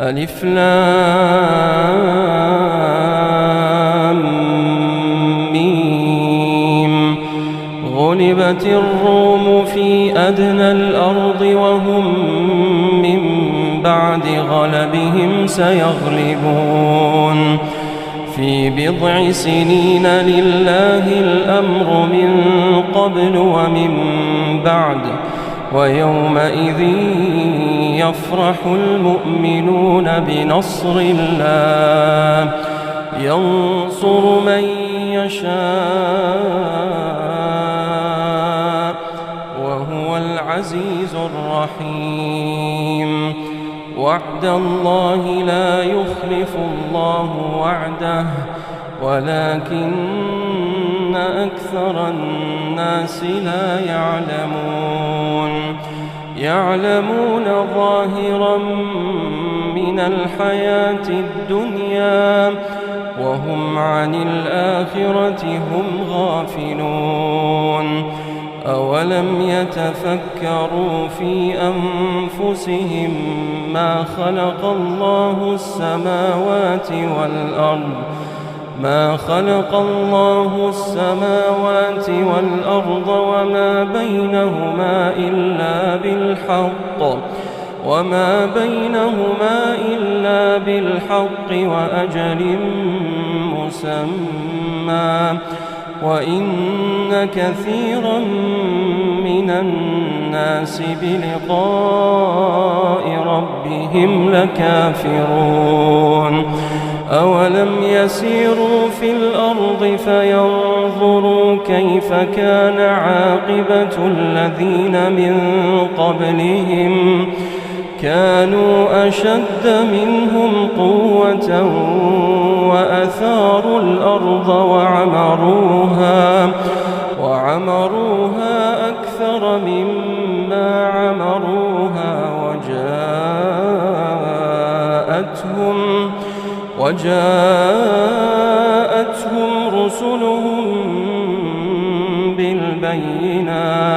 ألف لام ميم. غلبت الروم في أدنى الأرض وهم من بعد غلبهم سيغلبون في بضع سنين لله الأمر من قبل ومن بعد ويومئذ يفرح المؤمنون بنصر الله ينصر من يشاء وهو العزيز الرحيم. وعد الله لا يخلف الله وعده ولكن أكثر الناس لا يعلمون ظاهرا من الحياة الدنيا وهم عن الآخرة هم غافلون. أولم يتفكروا في أنفسهم ما خلق الله السماوات والأرض وما بينهما إلا بالحق وأجل مسمى وإن كثيرا من الناس بلقاء ربهم لكافرون. أولم يسيروا في الأرض فينظروا كيف كان عاقبة الذين من قبلهم كانوا أشد منهم قوة وأثاروا الأرض وعمروها أكثر مما عمروها وجاءتهم رسلهم بالبينات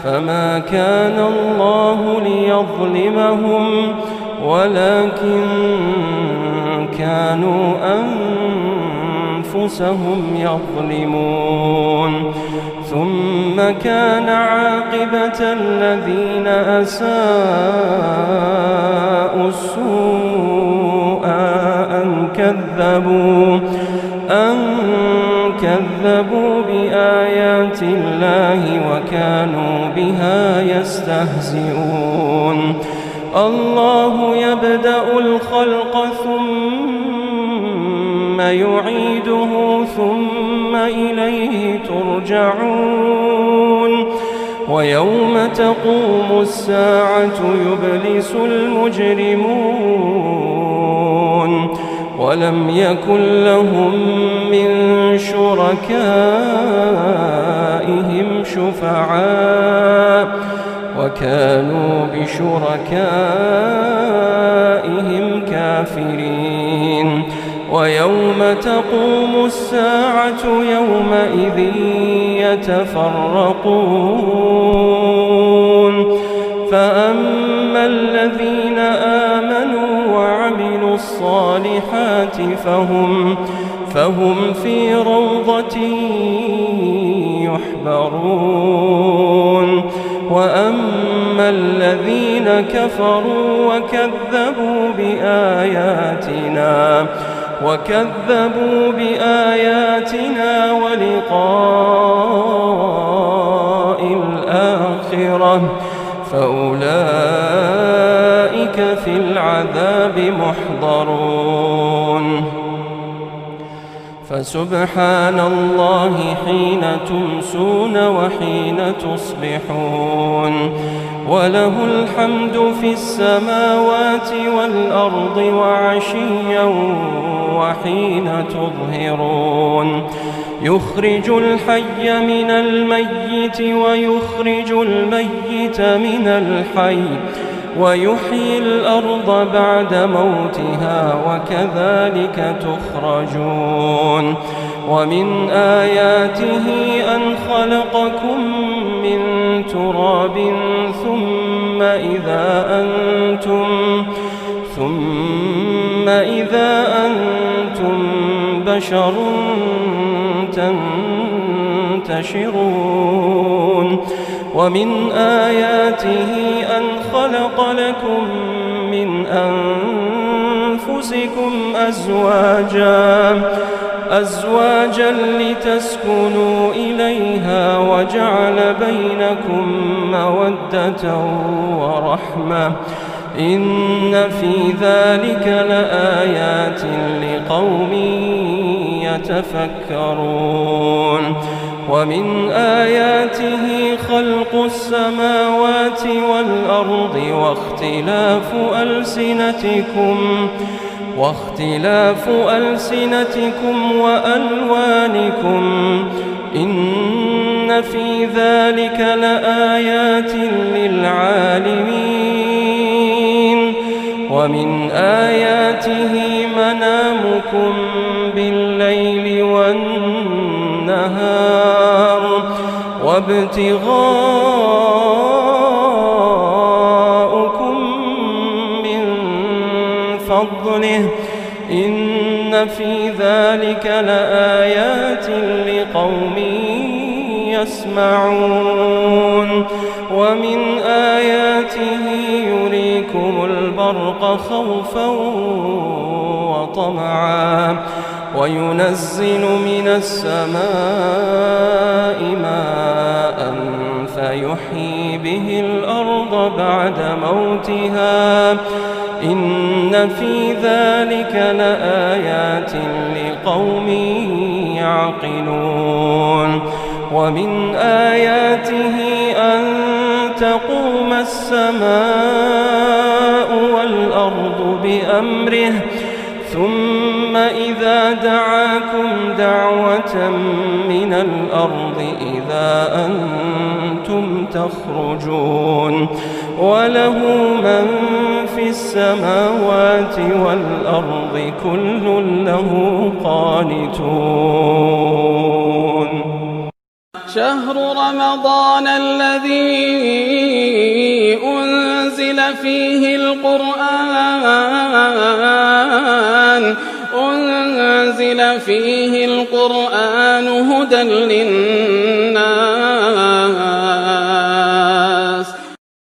فما كان الله ليظلمهم ولكن كانوا أنفسهم يظلمون. ثم كان عاقبة الذين أساءوا السوء أن كذبوا بآيات الله وكانوا بها يستهزئون. الله يبدأ الخلق ثم يعيده ثم إليه ترجعون. ويوم تقوم الساعة يبلس المجرمون ولم يكن لهم من شركائهم شفعاء وكانوا بشركائهم كافرين. ويوم تقوم الساعة يومئذ يتفرقون فأما الذين آمنوا وعملوا الصالحات فهم في روضة يحبرون. وأما الذين كفروا وكذبوا بآياتنا ولقاء الآخرة فأولئك في العذاب محضرون. فسبحان الله حين تمسون وحين تصبحون وله الحمد في السماوات والأرض وعشيا وحين تظهرون. يخرج الحي من الميت ويخرج الميت من الحي ويحيي الأرض بعد موتها وكذلك تخرجون. ومن آياته أن خلقكم من تراب ثم ثم إذا أنتم بشر تنتشرون ومن آياته أن خلق لكم من أنفسكم أزواجا لتسكنوا إليها وجعل بينكم مودة ورحمة إن في ذلك لآيات لقوم يتفكرون ومن آياته خلق السماوات والأرض واختلاف ألسنتكم وألوانكم إن في ذلك لآيات للعالمين ومن آياته منامكم بالليل والنهار وابتغاؤكم من فضله إن في ذلك لآيات لقوم يسمعون ومن آياته يريكم البرق خوفا وطمعا وينزل من السماء ماء فيحيي به الأرض بعد موتها إن في ذلك لآيات لقوم يعقلون ومن آياته أن تقوم السماء والأرض بأمره ثم إذا دعاكم دعوة من الأرض إذا أنتم تخرجون وله من في السماوات والأرض كل له قانتون شهر رمضان الذي أنزل فيه القرآن هدى للناس